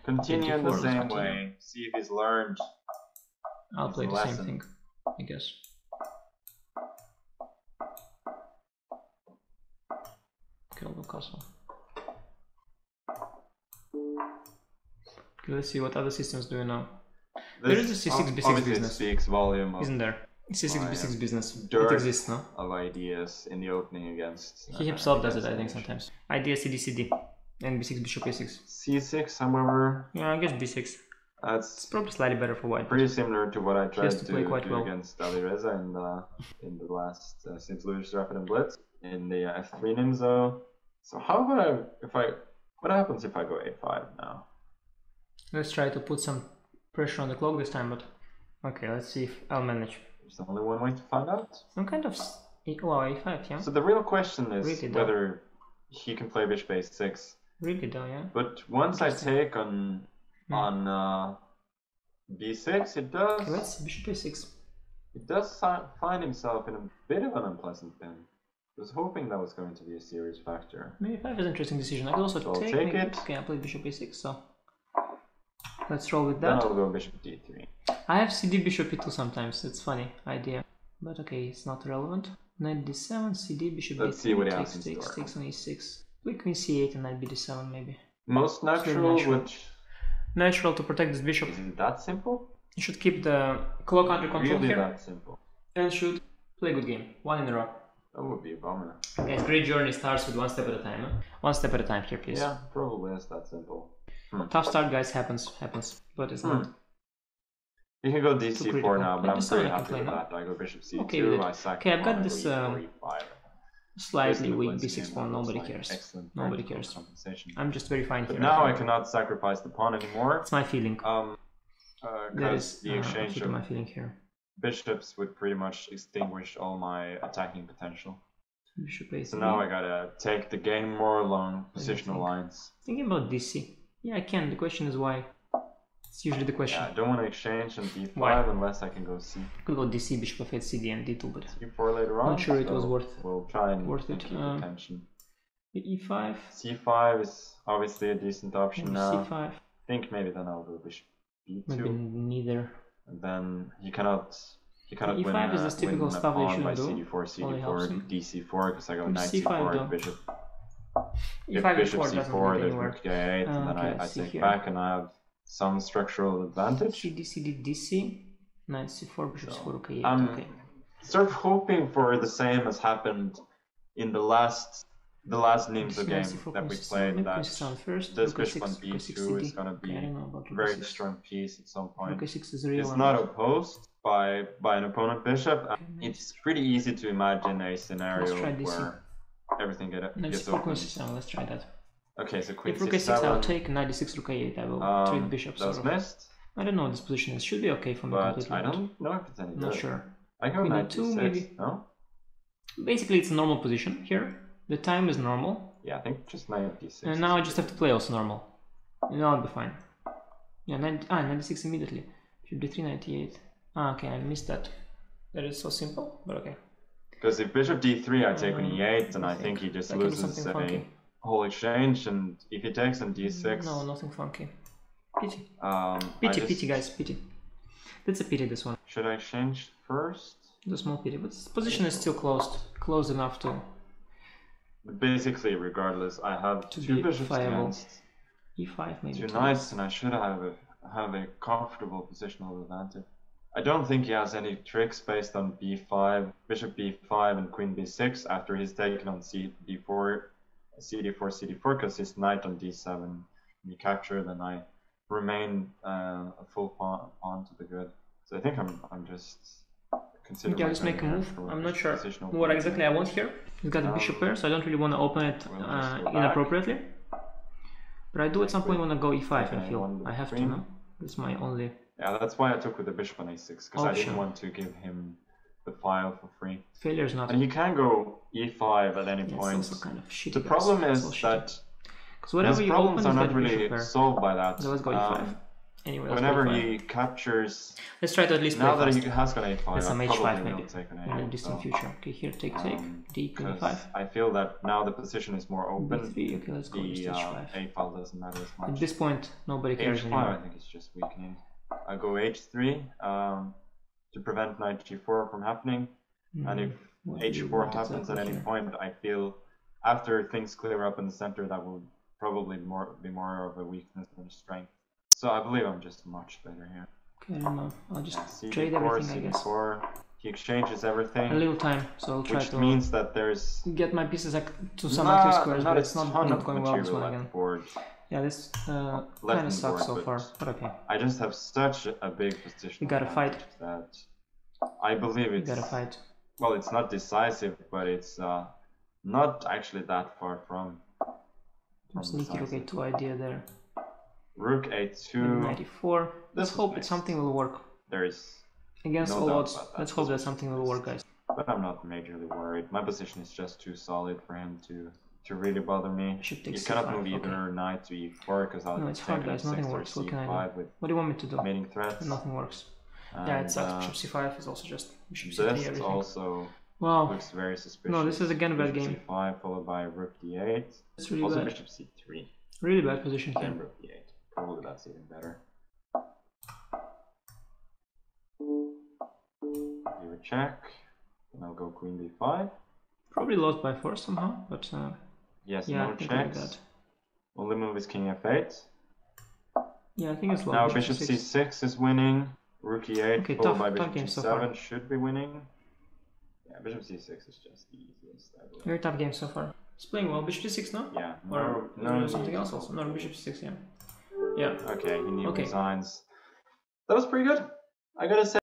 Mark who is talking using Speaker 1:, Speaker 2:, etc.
Speaker 1: Continue in the same way. See if he's learned.
Speaker 2: I'll play the same thing, I guess. Kill the castle. Okay, let's see what other systems do now. There is a C6 B6 business.
Speaker 1: Speaks volume of,
Speaker 2: isn't there? C6 B6 business.
Speaker 1: It
Speaker 2: exists, no?
Speaker 1: Of ideas in the opening against.
Speaker 2: He himself does it, I think, sometimes. Idea CD CD and B6 Bishop A6.
Speaker 1: C6, however.
Speaker 2: Yeah, I guess B6. It's probably slightly better for white.
Speaker 1: Pretty similar to what I tried to
Speaker 2: play quite
Speaker 1: do against Ali Reza in the last St. Louis Rapid and Blitz in the F3 Nimzo. So how about what happens if I go A5 now?
Speaker 2: Let's try to put some pressure on the clock this time, but okay, let's see if I'll manage.
Speaker 1: There's only one way to find out.
Speaker 2: Some kind of equal A5, yeah.
Speaker 1: So the real question is
Speaker 2: really
Speaker 1: whether he can play Bishop A6.
Speaker 2: Really though, yeah.
Speaker 1: But once I take on B6, it does.
Speaker 2: Okay, let's see Bishop A6.
Speaker 1: It does find himself in a bit of an unpleasant pin. I was hoping that was going to be a serious factor.
Speaker 2: Maybe 5 is an interesting decision. I could also
Speaker 1: so
Speaker 2: take
Speaker 1: it.
Speaker 2: Okay, I played Bishop A6, so let's roll with that.
Speaker 1: Then I'll go Bishop D3.
Speaker 2: I have CD Bishop E2 sometimes. It's funny idea, but okay, it's not relevant. Knight D7, CD Bishop D3.
Speaker 1: Let's see what happens.
Speaker 2: Takes on E6. Play Queen C8 and Knight B7 maybe.
Speaker 1: Most natural,
Speaker 2: natural to protect this bishop.
Speaker 1: Is it that simple?
Speaker 2: You should keep the clock under control
Speaker 1: really
Speaker 2: here.
Speaker 1: That simple.
Speaker 2: And should play a good game. One in a row.
Speaker 1: That would be a bummer.
Speaker 2: Guys, great journey starts with one step at a time. Huh? One step at a time here, please.
Speaker 1: Yeah, probably is that simple.
Speaker 2: Tough start, guys, happens, but it's not.
Speaker 1: You can go DC4 now, but I'm pretty happy with that. I go Bishop C2,
Speaker 2: okay,
Speaker 1: I sack.
Speaker 2: Okay, I've got this slightly weak B6 pawn, nobody cares. Nobody cares. I'm just very fine here.
Speaker 1: But now I cannot sacrifice the pawn anymore.
Speaker 2: It's my feeling.
Speaker 1: That is
Speaker 2: the exchange of my feeling here.
Speaker 1: Bishops would pretty much extinguish all my attacking potential.
Speaker 2: Bishop A3.
Speaker 1: So now I gotta take the game more along positional lines.
Speaker 2: Thinking about DC. Yeah, I can. The question is why. It's usually the question.
Speaker 1: Yeah, I don't want to exchange on D5 unless I can go C.
Speaker 2: Could go DC, Bishop F8, CD, and D2, but
Speaker 1: C4 later on.
Speaker 2: Not sure it was worth.
Speaker 1: We'll try and
Speaker 2: keep
Speaker 1: attention.
Speaker 2: E5.
Speaker 1: C5 is obviously a decent option
Speaker 2: maybe
Speaker 1: now.
Speaker 2: C5.
Speaker 1: I think maybe then I'll go Bishop B2.
Speaker 2: Maybe neither.
Speaker 1: And then he cannot
Speaker 2: E5
Speaker 1: win,
Speaker 2: is this typical stuff they shouldn't do.
Speaker 1: CD4, D4 because I go Knight
Speaker 2: C5
Speaker 1: C4, Bishop. If
Speaker 2: E5
Speaker 1: Bishop
Speaker 2: E4
Speaker 1: C4, there's Rook G8, and then I take here. Back and I have some structural advantage.
Speaker 2: CD, CD, DC, Knight C4, Bishop C4, Rook G8. Okay.
Speaker 1: Sort of hoping for the same as happened in the last Nimzo game that we played, that this Bishop on B2 is going to be a very strong piece at some point. It's not opposed by an opponent bishop. It's pretty easy to imagine a scenario where everything gets open.
Speaker 2: Let's try that.
Speaker 1: Okay, so Queen
Speaker 2: if Rook A6 I'll take, Knight D6, Rook A8, I will trade bishops.
Speaker 1: That was missed.
Speaker 2: I don't know what this position is. Should be okay for me completely.
Speaker 1: I don't know if it's any good.
Speaker 2: Not sure.
Speaker 1: I go Knight D6,
Speaker 2: maybe.
Speaker 1: No?
Speaker 2: Basically it's a normal position here. The time is normal.
Speaker 1: Yeah, I think just Knight D6.
Speaker 2: And now I just have to play also normal. And I'll be fine. Yeah, Knight D6 immediately. Should be 3 Knight E8. Okay, I missed that. That is so simple, but okay.
Speaker 1: Because if Bishop D3 I take on E8, then I think he just loses a whole exchange, and if he takes on D6...
Speaker 2: No, nothing funky. Pity.
Speaker 1: Pity,
Speaker 2: guys, pity. That's a pity, this one.
Speaker 1: Should I exchange first?
Speaker 2: The small pity, but this position is still closed enough to...
Speaker 1: Basically, regardless, I have two bishops against
Speaker 2: E5 maybe.
Speaker 1: Two knights, and I should have a comfortable positional advantage. I don't think he has any tricks based on B5, Bishop B5 and Queen B6 after he's taken on CD4, because his knight on D7 can be captured, and I remain a full pawn to the good. So I think I'm just considering.
Speaker 2: Okay, I'll just make a move. I'm not sure what exactly I want here. He's got a bishop pair, so I don't really want to open it inappropriately. But I do at some point want to go E5 and feel I have to, no? It's my only...
Speaker 1: Yeah, that's why I took with the bishop on A6, because I didn't want to give him the file for free.
Speaker 2: Failure is not...
Speaker 1: And he can go E5 at any point.
Speaker 2: It's also kind of shitty,
Speaker 1: the problem is that
Speaker 2: whatever
Speaker 1: his problems are not really solved by that.
Speaker 2: So let's go E5. Anyway,
Speaker 1: whenever he captures...
Speaker 2: Let's try to at least
Speaker 1: now
Speaker 2: play
Speaker 1: that
Speaker 2: fast.
Speaker 1: he has got a5,
Speaker 2: That's some h5 maybe.
Speaker 1: take an
Speaker 2: In a distant future. Okay, here take, d, queen e5.
Speaker 1: I feel that now the position is more open.
Speaker 2: b3, okay, let's go with h5.
Speaker 1: A file doesn't matter as much.
Speaker 2: At this point, nobody cares
Speaker 1: h5,
Speaker 2: anymore.
Speaker 1: I think it's just weakening. I go h3 to prevent knight g4 from happening. And if h4 happens at any point, I feel after things clear up in the center, that will probably be more of a weakness than a strength. So I believe I'm just much better here.
Speaker 2: Okay, I don't know. I'll just trade everything, I guess.
Speaker 1: He exchanges everything.
Speaker 2: A little time, so I'll try to...
Speaker 1: Which means that there's...
Speaker 2: get my pieces to some active squares, but it's not going well this one again. Yeah, this kind of sucks so far, but okay.
Speaker 1: I just have such a big position.
Speaker 2: You gotta fight.
Speaker 1: That I believe it's...
Speaker 2: You gotta fight.
Speaker 1: Well, it's not decisive, but it's not actually that far from
Speaker 2: Sneaky rook a2 idea there.
Speaker 1: Rook a2.
Speaker 2: 94. Let's hope that something will work.
Speaker 1: There is
Speaker 2: against all odds. Let's hope that something will work, guys.
Speaker 1: But I'm not majorly worried. My position is just too solid for him to really bother me. You cannot move either knight to e4 because I'll...
Speaker 2: No, it's hard, guys. Nothing works. What can I do? What do you want me to do?
Speaker 1: Mating threats.
Speaker 2: Nothing works. Yeah, it sucks. Bishop c5 is also just bishop c3
Speaker 1: everything. This also looks very suspicious.
Speaker 2: No, this is again a bad game.
Speaker 1: Bishop c5 followed by rook d8.
Speaker 2: It's really
Speaker 1: also
Speaker 2: bad.
Speaker 1: Bishop c3.
Speaker 2: Really bad position here.
Speaker 1: And rook d8. Probably that's even better. Give a check. And I'll go queen d5.
Speaker 2: Probably lost by 4 somehow, but
Speaker 1: yes,
Speaker 2: yeah,
Speaker 1: no checks. Only move is king f8.
Speaker 2: Yeah, I think it's lost.
Speaker 1: Now bishop c6 is winning. Rook e8
Speaker 2: okay,
Speaker 1: followed by bishop
Speaker 2: game
Speaker 1: c7 should be winning. Yeah, bishop c6 is just the easiest.
Speaker 2: Very tough game so far. It's playing well. Bishop c6 now?
Speaker 1: Yeah.
Speaker 2: No, something else also. No, bishop c6, yeah. Yeah.
Speaker 1: Okay, he resigns. That was pretty good. I gotta say.